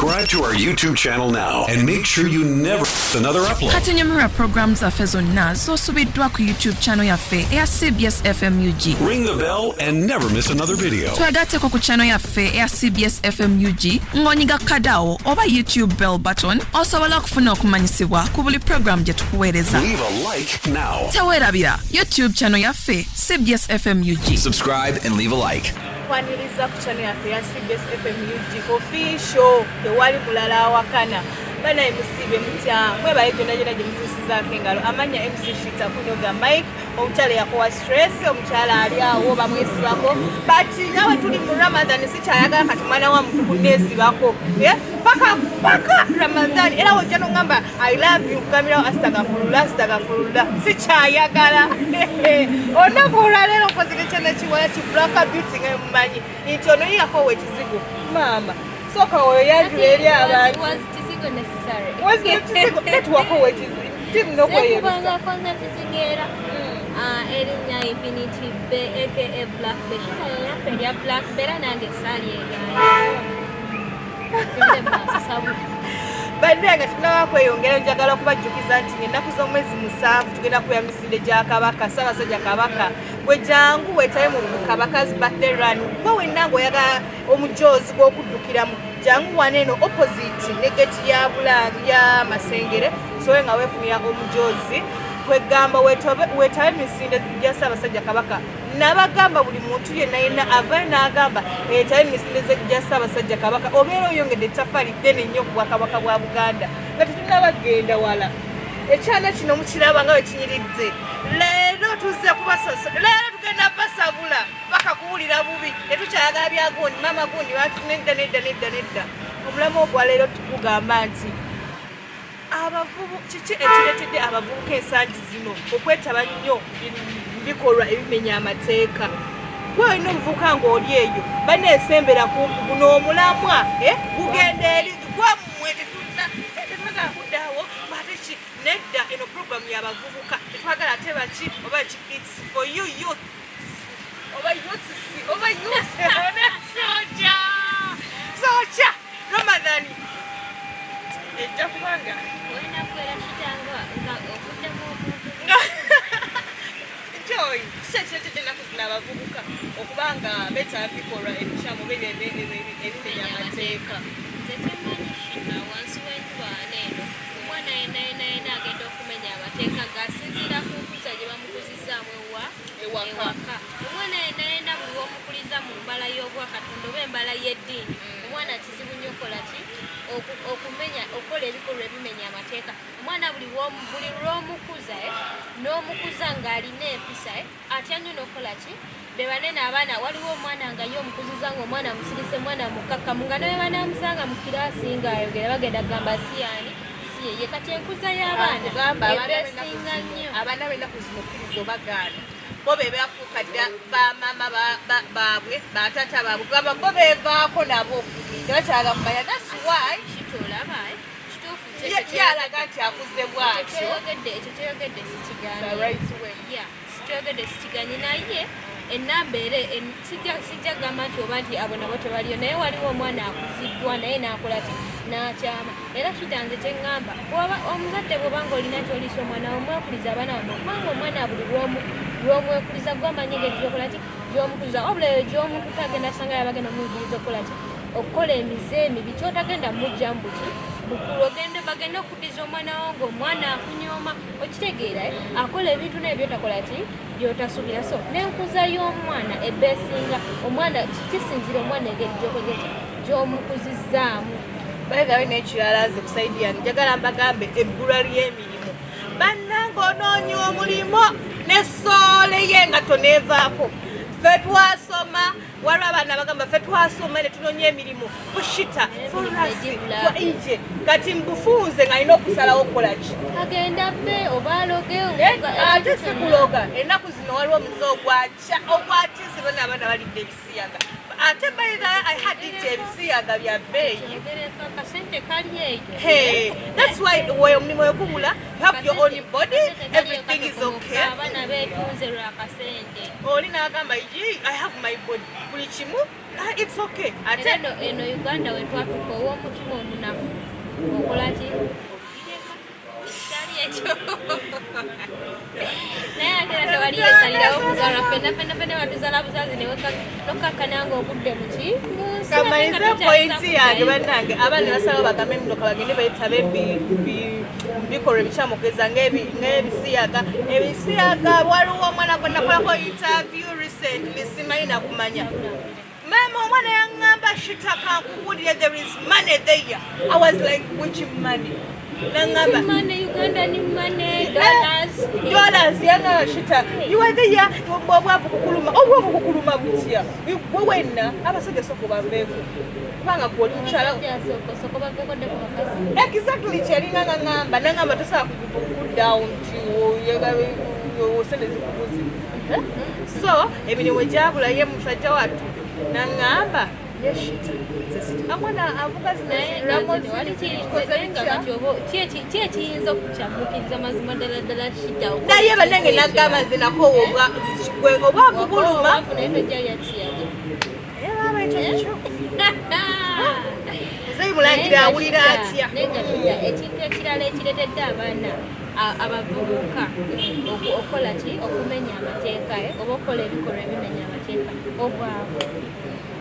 Subscribe to our YouTube channel now and make sure you never miss another upload. Katenyamira programs zaffe zonna z'osubiddwa ku YouTube channel yaffe eya CBS FM UG. Ring the bell and never miss another video. Twegatteko ku channel yaffe eya CBS FM UG ng'onyiga kadawo oba YouTube bell button osobola okufuna okumanyisibwa ku buli program gye tukuweereza. Leave a like now. Teweerabira YouTube channel yaffe CBS FM UG. Subscribe and leave a like. Kwaniriza ku channel yaffe ya CBS FM UG official tewali mulala awakana bana emusibe mutya mwebaye gyonna gye mutuusizaako engalo amanya MC Shita kunoga Mike omukyala yakowa stress omukyala ali awo bamwesibako but nawe tuli mu Ramadan sikyayagala katumana wa muntu kuneesibako paka Ramadan era wojja nogamba I love you kugamirawo astagfirullah sikyayagala olunaku olwaleero nkozire kyana kiwala ki Black Beauty nga mumanyi nti ono yakowa ekizigo mama soka oyo yanjula eri abantu was necessary that wakowa ekizigo didn't Erinya Infinity Bay aka Black Bay ya Black Bay nange sali Bandanga tunawa kweyongera njagala okubajjukiza nti ennaku z'omwezi 7 tugenda kuya misinde gya Kabaka Ssaabasajja Kabaka gwe jangu wetaye mu Kabaka's birthday run gwe wenna ng'oyagala omujoozi gw'okuddukiramu jangu waneeno opposite ne gate ya Bulangi ya Masengere sowe nga weefunira omujoozi kwegamba wetaye misinde gya Ssaabasajja Kabaka nabagamba buli muntu yenna avayo n'agamba etaye misinde gya Ssaabasajja Kabaka obeera oyongedde ettaffaali ddene nnyo ku Bwakabaka bwa Buganda nga tetunnabagenda wala ekyana kino mukiraba nga wekinyiridde leero tuzze kubasasa leero tugenda basabula paka kuwulira bubi tetukyayagala byagundi mama gundi nedda omulamu ogwa leero tukugamba nti abavubu kiki ekireetedde abavubuka ensangi zino okwetaba nnyo bikolwa ebimenya amateeka gwe olina omuvubuka ng'oli eyo baneesembera guno omulamwa gugenda eri gwamwe tetwagala kuddaawo bateki nedda eno puroguramu y'abavubuka tetwagala ate baki oba ki its for you youth oba youth soja Ramadan ejja kubanga Joy, kiki ennaku zino abavubuka okubanga betaba bikolwa ebikyamu ebimenya amateeka wansi w'enjubaana eno omwana yenna agenda okumenya amateeka ng'asinziira ku nkuza gye bamukuzizaamu ewaka omwana yenna buli w'omukuliza mu mbala y'obwakatonda oba embala y'eddiini omwana kizibu nnyo okukola ebikolwa ebimenya amateeka omwana buli lw'omukuza n'omukuza ng'alina empisa atya nnyo n'okola ki be banene abaana waliwo omwana nga ye omukuziza ng'omwana musirise mwana mukakkamu nga nawe banamusanga mu kiraasi ng'ayogera bagenda kugamba siyaani si ye kati enkuza y'abaana ebeesinga nnyo abaana b'ennaku zino kkiriza obagaana bo be bafuuka dda bamaama baabwe batata baabwe gamba bo beevaako nabo tebakyaga kumanya that's why kitolaba yalaga nti akuze bwatyo ekyo kyeyogedde sikiganye naye enamba ere sijja gamba nti oba nti abo nabo tebaliyo naye waliwo omwana akuziddwa naye n'akola ti n'akyama era kitanze kyeŋŋamba omuzadde bw'obanga olina kyoliisa omwana omwekuliza abaana bano kubanga omwana buli lw'omwekuliza gwamanye engeri gyokola ti gy'omukuliza wabula eyo gy'omukuta agenda asanga yabagenda omuyigiriza okukola ti okukola emize emibi kyotagenda mujjamu buti bukulu bagenda okuddiza omwana wo ng'omwana akunyooma okitegeera akola ebintu naye byotakola ti byotasuubira so n'enkuza y'omwana ebeesinga omwana kisinzira omwana engeri gyokoze ti gy'omukuzizaamu baegawe n'ekirala nze kusaidiani njagala mbagambe ebbula ly'emirimu bannanga onoonya omulimu n'essoole ye nga toneevaako ffe twasoma waliwo abaana bagamba ffe twasoma ne tunoonya emirimu bushita forasi twaije kati mbufunze ng'alina okusalawo okukola ki agenda bbe oba aloge ate si kuloga ennaku zino waliwo omuze ogwatiise bonna abaana balidde ebisiyaga ate bayigayo ahadite ebisiyaga bya bbeeyi akasente kali eyo that's why omulimu wegubula you have your own body everything is okay abaana beetunze lwakasente oli n'agamba I have my body buli kimu it's okay ate eno Uganda we twatuka ow'omutima omunafu okola ki kyali ekyo naye ate era tewali yeesalirawo okuzaala ffenna batuzala buzazi nokakkananga obudde muki kamalize pointi yange bannange abaana basalawo bagambe emmotoka bagende beetabe bikolwa ebikyamukeza ng'ebisiyaga waliwo omwana gwe nakolako interview recently simanyi nakumanya mama omwana yaŋŋamba shitaka nkubulire there is money there I was like which money naŋŋamba dollars yaŋŋamba shita you are there obwavu kukuluma butya gwe wenna abasajja soko baveeko kubanga gwoli mukyala exactly kyalinga naŋŋamba naŋŋamba tosobola kudown ti osente zikubuzi so emirimu gyabula ye musajja wattu naŋŋamba yeshita amwana avuga ki ekiyinza okukyamukiriza mazima ddala shita naye bannange naggamba nze nakoowa obwavu buluma naye baba ekyo kikyo mulangira awulira atya ekintu ekirala ekiretedde abaana abavubuka okola ki okumenya amateeka oba okola ebikolwa ebimenya amateeka obwavu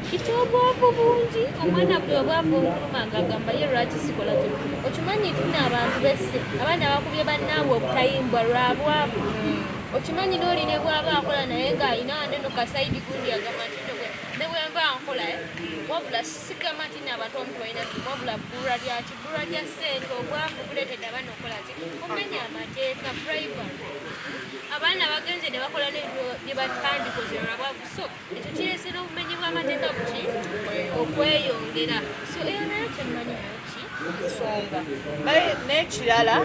kiti obwavu bungi omwana buli obwavu obuluma ng'agamba ye lwaki sikola kino okimanyi tuna abantu besse abaana bakubye bannaabwe obutayimbwa lwa bwavu okimanyi n'oline bwaba akola naye ng'alina waneno kasaidi gundi agamba nti ne bwenva nkola wabula sigamba nti nabantu omuntu balina wabula bbulwa lya ssente obwavu buleetedde abaana okola ki omenya amateeka primary abaana bagenze ne bakola bye batandikoze lwabwavu so ekyo kireesera obumenyi bw'amateeka buki okweyongera so era nayo kyemmanyinayo ki ensonga n'ekirala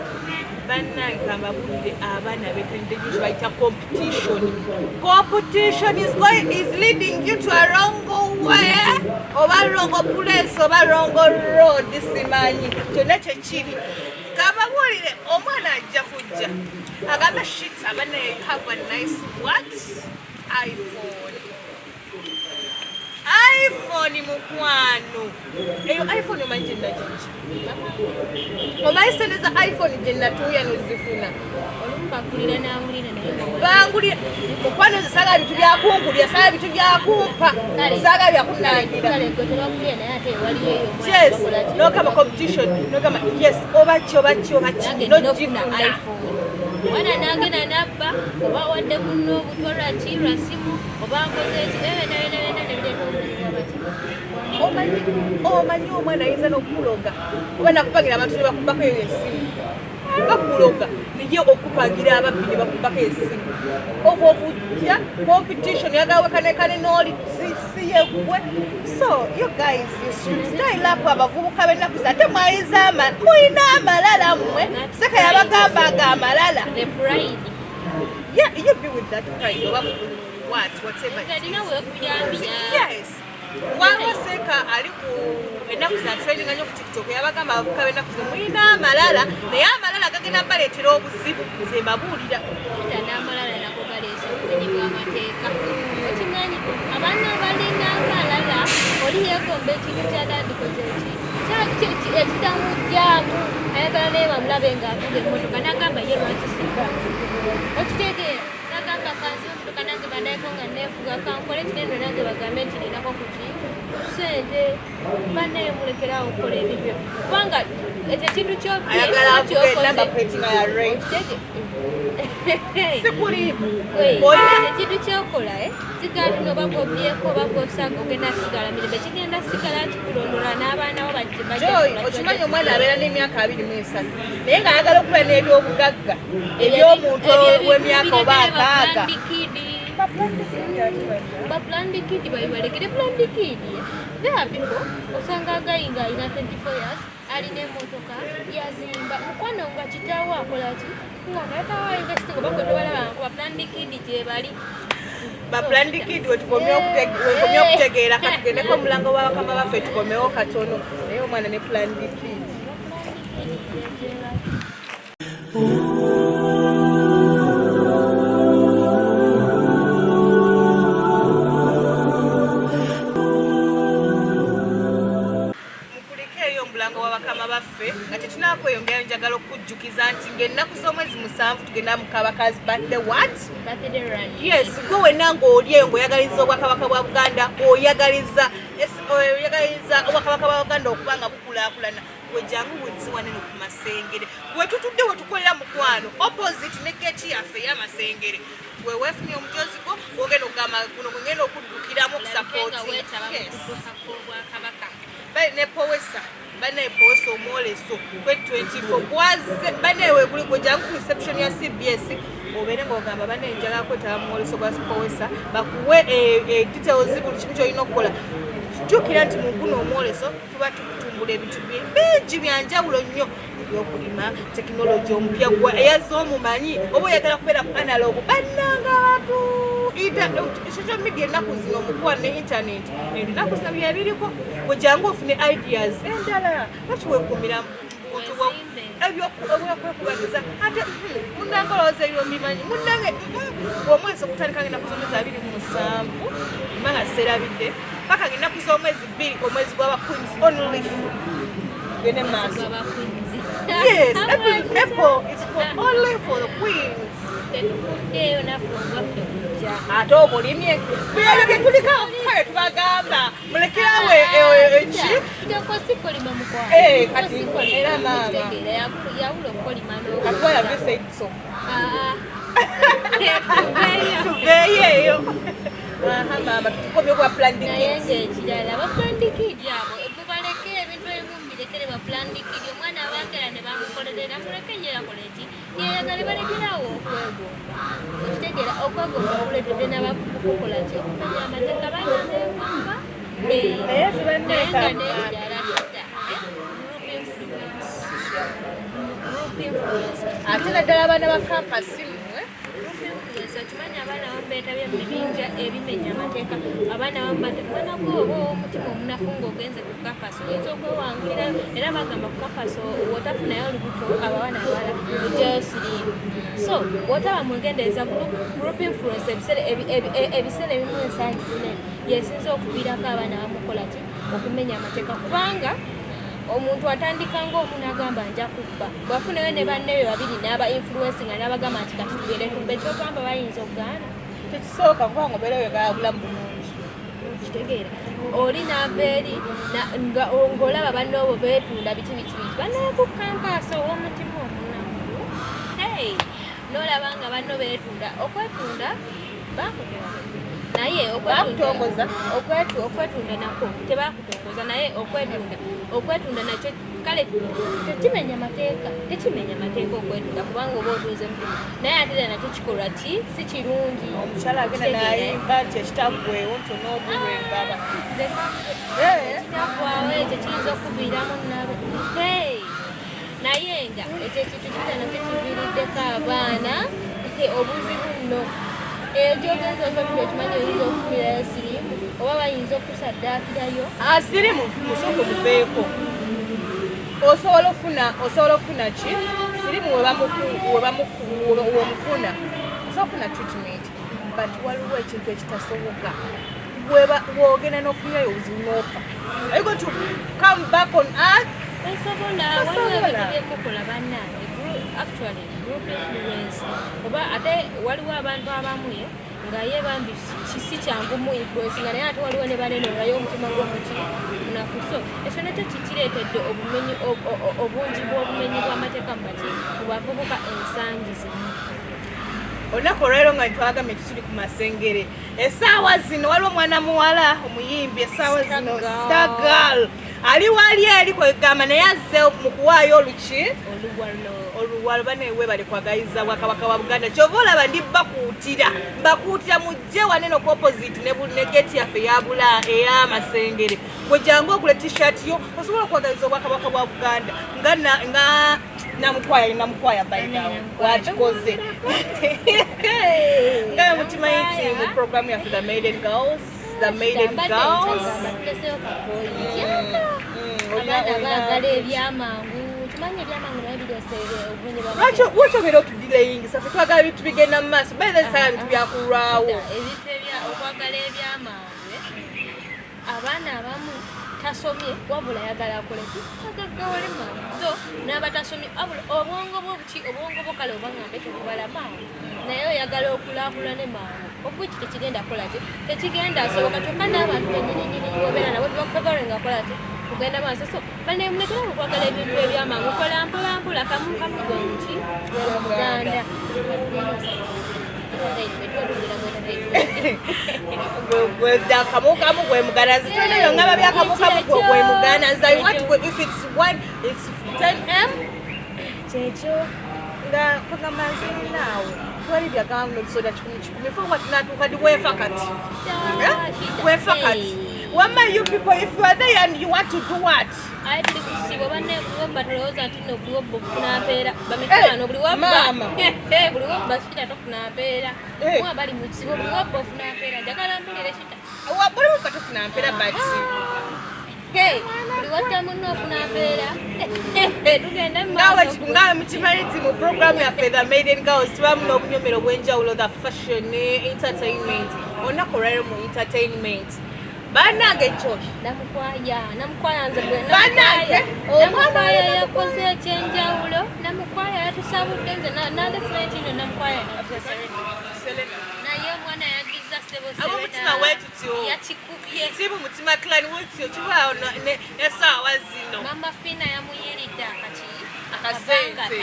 bannange amabulire abaana betendenyusi bayita competition is leading you to a wrong way oba wrong place oba wrong road simanyi kyonna kyekiri kamabulire omwana ajja kujja agambe shit abana have a nice what iphone mukwano eyo iphone omanyi gyenagiki omanyi sente za iphone gyenatuuya nozifuna bangulira mukwano nze saagala bintu byakunkulira saagala bintu byakumpa saagala byakunangira yes nogamba competition nogamba yes obaki nogifuna mwana nagenda nabba oba wadde muno obutwala ki lwa simu oba nkoze ekibebena nebireeta omanyi omwana ayinza n'okukuloga oba nakupangira abantu ne bakubako eyo esimu bakuloga niye okupangira ababbi ne bakubako esimu obwo obujja competition yagawekane n'oli siyegwe so you guys style up abavubuka b'ennaku ate muyina amalala mmwe seka yabagambaga amalala the pride yeah you be with that pride oba whatever yes wawaseka ali ku ennaku za training nnyo ku TikTok yabagamba abavubuka b'ennaku ze muyina amalala naye amalala gagenda mbaleetera obuzibu nze mbabuulira n'amalala nako galeesa obumenyi bw'amateeka okimanyi abaana abalina amalala oli yeegomba ekintu kyadandikoze ekitamujjaamu ayagala naye bamulabe ng'avuga emmotoka n'agamba ye lwaki singa okitegeera n'agamba kansi emmotoka nange bandayiko nga neevuga kankole kineno nange bagambe nti ninako kuki ssente bannaye mulekerawo okukola ebibyo kubanga ekyo ekintu ekintu kyokola kigaati noba gobyeko oba gosanga ogenda sigala mirembe kigenda sigala kikulondola n'abaana bo okimanyi omwana abeera n'emyaka 23 naye ng'ayagala okuba n'ebyobugagga eby'omuntu w'emyaka oba akaaga baplandikidi bayibalekere plandikidi there are people osanga agayinga alina 24 years alina emmotoka yazimba mukwano nga kitaawo akolaki nga nayetawo university nga bakwetebalabanga ku baplandikidi gyebali baplandikidi wetukomye okutegeera katugendeko omulango w'abakama baffe tukomewo katono naye omwana ne plandikidi ng'ennaku z'omwezi 7 tugenda mu Kabaka's birthday what? Birthday run. Yes, gwe wenna ng'oli eyo ng'oyagaliza obwakabaka bwa Buganda, oyagaliza obwakabaka bwa Buganda okuba nga bukulaakulana. Wejangu wenziwane no ku Masengere. Gwe tutudde we tukolera mukwano opposite ne gate yaffe y'Amasengere. Gwe weefunye omujozi gwo ogenda okugamba guno ngenda okuddukiramu okusapooti. Yes. Ne Powesa. Bane Powesa omwoleso 2024 bwaze bane we guli gwejangu ku reception ya CBS obere ng'ogamba bane njala kwetaba mwoleso gwa Powesa bakuwe details buli kimu ky'olina okukola. Jukira nti mu guno omwoleso tuba tukutumbula ebintu bingi bya njawulo nnyo ebyokulima tekinologi omupya gwa eyaza omumanyi oba oyagala kubeera ku analog bannanga abantu social media ennaku zino omukuwa ne internet ennaku zino byebiriko wejangu ofune ideas endala lwaki weekumira ebyokwekubagiza ate munnange olowooza ebyo mbimanyi munnange omwezi okutandika ng'ennaku z'omwezi 27 manga serabidde paka ng'ennaku z'omwezi 2 omwezi gw'abaqueens only gene maaso yes April is for only for the queens ate obulimye byaleke tulikao kale tubagamba mulekerawe kati era maama katwala bisaiso tuveeyo maama tukomye kwa ekirala baplandikidi abo ebubaleke ebintu ebimumbireke baplandikidi omwana abagala ne bamukolerera muleke yeyakola eki yeyagale balekerawo okwegomba ekitegeera okwegomba kuletedde n'abakukola ki okumenya amateeka banyaneegomba naye nga nekirala ate naddala abaana ba kampasi kimanya abaana bambeetabye mu bibinja ebimenya amateeka abaana bambatekanako oba omutima omunafu ng'ogenze ku kampasi oyinza okwewangulira era bagamba ku kampasi wotafunayo olubuto abawana abala ojjayo siriimu so wotaba mwegendereza group influence ebiseera ebimu ensangi zinene yesinza okuviirako abaana bamukola ki okumenya amateeka kubanga omuntu atandika ng'omuntu agamba nja kubba bwafunayo ne bannebe babiri n'aba influence nga n'abagamba nti kati tugere tubbe kyogamba bayinza okugaana tekisooka kubanga obeera wegala bulamu bulungi kitegeera oli n'ava eri ng'olaba bannoobo beetunda biti bannaye ku kampasi ow'omutima omunafu n'olaba nga banno beetunda okwetunda bakugera naye okwetunda nako tebakutongoza naye okwetunda nakyo kale tekimenya mateeka okwetunda kubanga oba otuuze mutima naye ate nakyo kikolwa ki si kirungi omukyala agenda nayimba nti ekitaggwewo ntonoobulwengaba ekitaggwawo ekyo kiyinza okuviiramu nabe naye nga ekyo ekintu kita nakyo kiviiriddeko abaana obuzibu nno egyogenza okabidde okimanyi oyinza okufunirayo siriimu oba bayinza okusaddaakirayo siriimu musooka omuveeko osobola ofuna ki siriimu wemufuna osobola ofuna treatment but waliwo ekintu ekitasoboka bw'ogenda n'ofunirayo obuzibu n'ofa are you going to come back on earth osobola waliwo ebintu byemukola bannange actually group influence oba ate waliwo abantu abamuye nga ye bambi kisi kyangu mu influence nga naye ate waliwo ne banene ngayo omutima gw'omuki munafu so ekyo nakyo kikireetedde obumenyi obungi bw'obumenyi bw'amateeka mu baki mu bavubuka ensangi zino olunaku olwaleero nga ntwagambye tituli ku Masengere essaawa zino waliwo omwana muwala omuyimbi essaawa zino Galz ali wali eri kwegamba naye azze mu kuwaayo oluki oluwalo banewe bali kwagayiza bwakabaka wa Buganda kyova olaba ndi bakuutira mujje wanene ku opposite ne gate yaffe ey'Amasengere gwejangu ogula t-shirt yo osobola okwagayiza obwakabaka bwa Buganda nga namukwaya bayidawo wakikoze nga mutima yiti mu program yaffe the maiden girls abaagala ebyamangu tumanye ebyamangu naye bireesere obumenyi lwaki obeera otudilayingisa ffe twagala bintu bigenda mu maaso baesaa bintu byakulwawo okwagala ebyamangu abaana abamu tasomye wabula ayagala akole ki agagawale mangu so n'abatasomye obwongo bwo kale obangambe tebubalama naye oyagala okulaakulane mangu okwiki tekigenda kola ki tekigenda asoboka kyokka n'abantu benyininyini obeera nabo tebakufavore nga kola ti kugenda maaso so banemulekera okwagala ebintu ebyamangu kola mpolampola kamu gwe muki muganda kamukamu gwe muganda zitonayo nga babya kamukamu gwe muganda nzayo if it's 10M kyekyo nga kugamba nziri naawe twali byagamba n'olusoda 10 fo tunatuuka di weefa kati weefa kati wama you people if you are there and you want to do what aye tuli kusiba banne kuwobba tolowooza nti nno buliwobba okufuna mpeera bamikwano buliwobba buliwobba kita tofuna mpeera muwa bali mu kizibu buliwobba ofuna mpeera njagala mpulire kita buliwobba tofuna mpeera bati buliwotta munno ofuna mpeera tugende ngawe mukimanyi nti mu programu yaffe the maiden girls tubamu n'obunyomero bw'enjawulo the fashion entertainment olunaku olwaliro mu entertainment banange ekyoki namukwaya nze namukwaya yakoze ekyenjawulo namukwaya yatusabudde nze nalesinetino namukwaya naye omwana yagiza abomutima wetutyo yakikubye tibu mutima clan wetutyo kibaawo nesaawa zino mama fina yamuyiridde akasente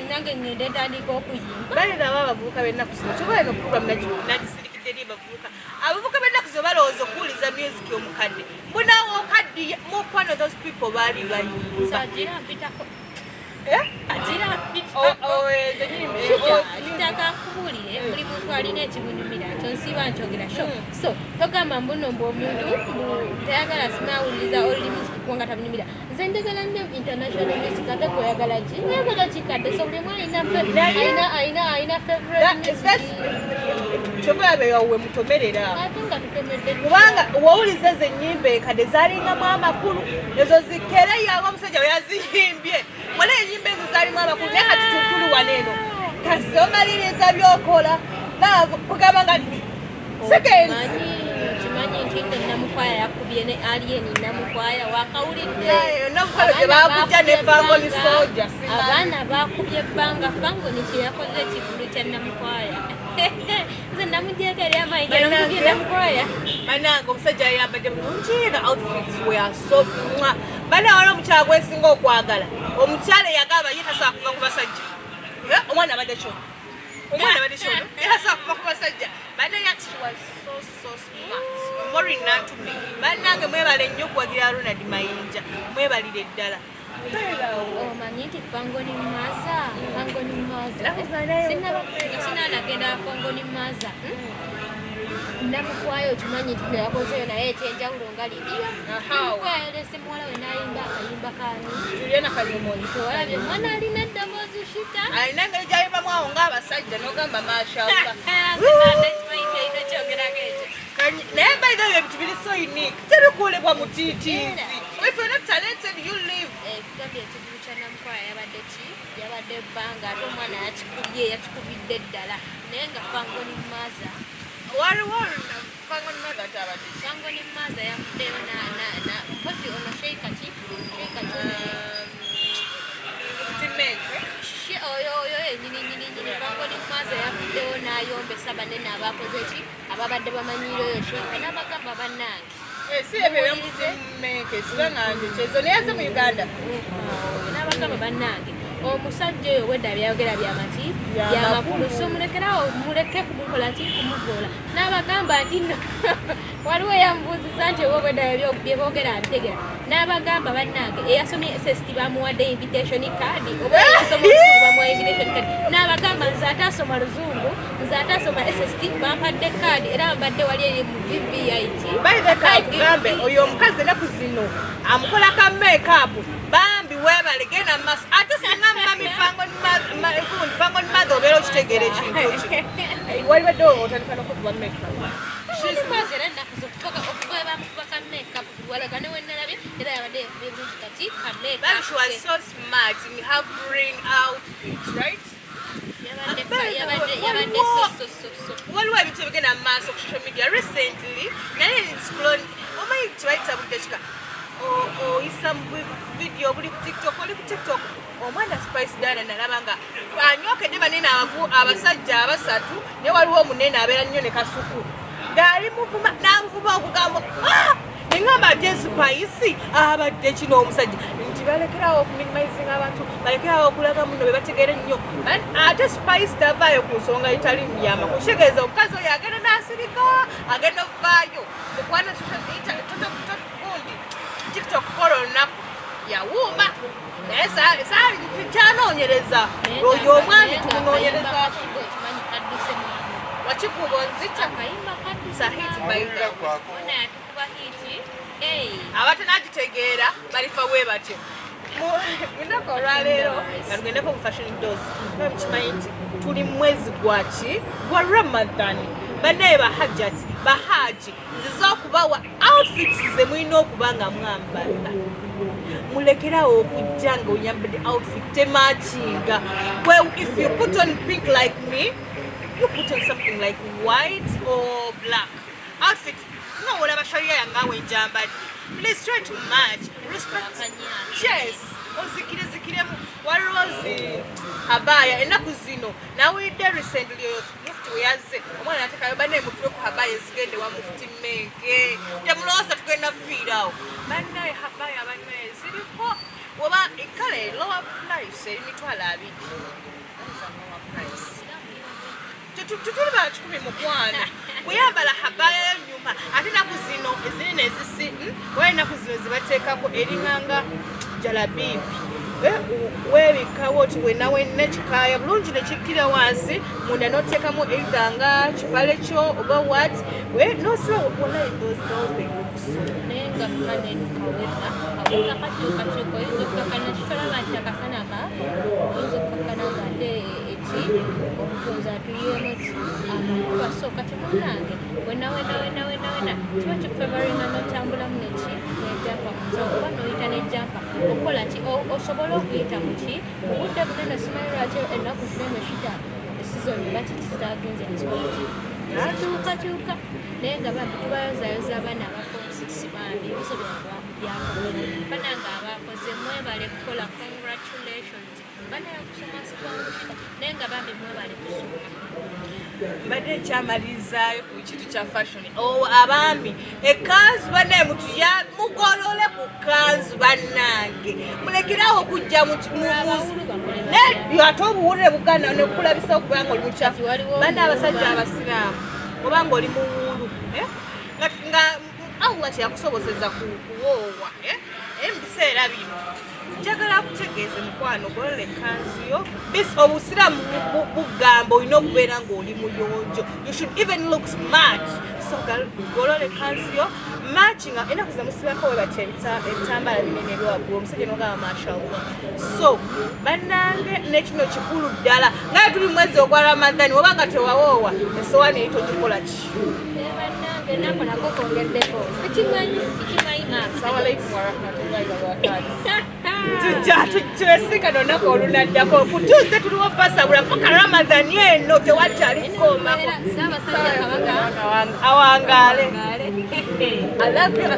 nange ngende ntandika okuyimba balina abavubuka bennaku zino kyobaina okuprogramu nagisirikidde eri bavubuka abavubuka bennaku zino balowooza okuwuliza music omukadde mbunawo okaddiye one of those people baali bayimba agira mpitako kitaka nkubuulire buli muntu alina ekimunyumira kyonsiiba nkyogera sho so togamba mbuno mbu omuntu tayagala sinawuliriza olulimi nga tamunyumira nze njagala nnyo international music ate kweyagala ki ayagala kikadde so buli mwe alina favorite kyobulabe yawe mutomerera ate nga tutomedde kubanga wawuliza ezo ennyimba enkadde zaalingamu amakulu ezo zikere yange omusajja we yaziyimbye wala enyimba ezo zaalimu amakulu naye kati tuli waneeno kasi omaliriza byokola kugamba nga kimanyi nti nne namukwaya yakubye ne alieni namukwaya wakawulidde namukwaya gye baakujja ne fangoni soja abaana baakubye ebbanga fangoni kyeyakoze ekigulu kya namukwaya nze namujeekeri amayinja nomukubye namukwaya banange omusajja yayambadde bulungi nga outfits were so banawala omukyala gwesinga okwagala omukyala eyagamba ye tasobola kuva ku basajja omwana abadde kyono yasobola kuva ku basajja banaye she was so smart mori natume banange mwebale nnyo okuwagira Ronald Mayinja mwebalire ddala omanyi nti fangoni maza sinanagenda fangoni maza namukwaya okimanyi nti neyakozeyo naye ekyenjawulo nga lidiyo namukwayolese muwala we nayimba akayimba kani Juliana Kanyomozi olabye mwana alina eddoboozi shita alina engeri gyayimbamu awo ng'abasajja n'ogamba mashallah naye by the way ebintu biri so unique tebikuulebwa mu TTs if you're not talented you live ekigambye ekigulu kya namukwaya yabadde ki yabadde ebbanga ate omwana yakikubidde ddala naye nga fangoni maza fangoni maza yafuddeyo mpozi ono sheikati oyo enyininyininyini fangoni maza yafuddeyo n'ayombesa banene abakoze ki ababadde bamanyiire oyo sheika n'abagamba bannange si ebyo byamuzimmeke sibangange kyezo naye aze mu Uganda n'abagamba bannange omusajja oyo wedda byayogera byamati byamakulu so mulekerawo muleke kumukola ki kumuvoola n'abagamba nti no waliwo yamubuuziza nti oba wedda byeboogera abitegera n'abagamba bannange eyasomye SST bamuwadde invitation card oba eyasoma oluzungu bamuwa invitation card n'abagamba nze ate asoma luzungu nze ate asoma SST bampadde card era mbadde wali eri mu VVIT kugambe oyo omukazi enaku zino amukola ka makeup bambi webale genda maaso ate singa mami fangoni maza obeera okitegeera ekintu ki walibadde otandika nokukuba makeup But she was so smart in her bring outfit, right? yabadde so waliwo ebintu ebigenda mu maaso ku social media recently naye scroll omanyi kibayita budekika oyisa mu video buli ku tiktok oli ku tiktok omwana Spice Dana nalaba nga anyokedde banene abasajja abasatu ne waliwo omunene abeera nnyo ne kasuku ngaali muvuma n'amuvuba okugamba engamba ate Spice abadde kino omusajja nti balekerawo okuminimizinga abantu balekerawo okulaga muno be bategeere ennyo ate Spice tavaayo ku nsonga etali muyamba kutegeeza omukazi oyo agenda n'asirika agenda okuvaayo okwana gundi tiktok kola olunaku yawuuma naye saali kyanoonyereza oyo omwami tumunoonyereza wakikuba onzita sahiti baida abatanagitegeera balifa bwe batyo lunaku olwaleero nga tugendeko mu fashion dos mukimanyi nti tuli mu mwezi gwaki gwa Ramadani bannaye bahajjati bahaji ziza okubawa outfits ze mulina okuba nga mwambala mulekerawo okujja nga oyambadde outfit temakinga well if you put on pink like me you put on something like white or black outfit no whatever sharia yangawe njambadde please try to match respect yes ozikiremu waliwo habaya ennaku zino nawulidde recently mufti weyazze omwana yatekayo banne mutwe ku habaya ezigende wa mufti Menge temulowooza tugenda kufiirawo bannaye habaya bannaye ziriko oba ekale lower price emitwalo 2 tutuli ba 1,000 bweyambala habaya y'ennyuma ate naku zino ezinene ezisi wali naku zino zibateekako eringanga jalabibi weebikawo oti wenawenne kikaaya bulungi nekikkira wansi munda n'oteekamu eitanga kipale kyo oba what nosiba walayi those looks naye nga mukaneni kaweka kaweka kakyukakyuka oyinza okukakana kitolaba nti akasanaka oyinza okukakana ngate eki omutonzi atuyemu eki amakuba so kati munange wena kiba kikufavaringa n'otambulamu neki nejampa oba n'oyita nejampa okukola ki osobola okuyita muki mu budde bunene simanyi lwaki ennaku zireme shita esizoni bakitizagenze nzibaki zikyukakyuka naye nga bakubayozayoza abaana abafom 6 bambi ebisobola byakomera bananga abakoze mwebale kukola congratulations banaye kusoma sikwangushika naye nga bambi mwebale kusoma mbadde ekyamalizaayo ku kintu kya fashion abaami ekanzu bannaye mugolole ku kanzu bannange mulekerawo okujja ate obuwulire bugana nekulabisa okuba nga oli mukyafu banne abasajja abasiraamu oba nga oli muwulu nga Allah kyakusobozeza kuwoowa mu biseera bino njagala kutegeeza mukwano golole kanzu yo obusiraamu bugamba olina okubeera ng'oli muyonjo you should even look smart so golole kanzu yo matchinga ennaku zemusibako we batya ebitambala binene ebyowaggulu omusajja nogamba mashallah so bannange nekino kikulu ddala ngaye tuli mwezi ogwa Ramadani oba nga tewawoowa esowaani eri togikola ki nakolako kongeddeko ekimanyi assalamu alaikum warahmatullahi wabarakatuh twesika nonako olunaddako ku Tuesday tuliwo basabula paka Ramadani eno tewakyalikoma saabasajja kabaka awangaale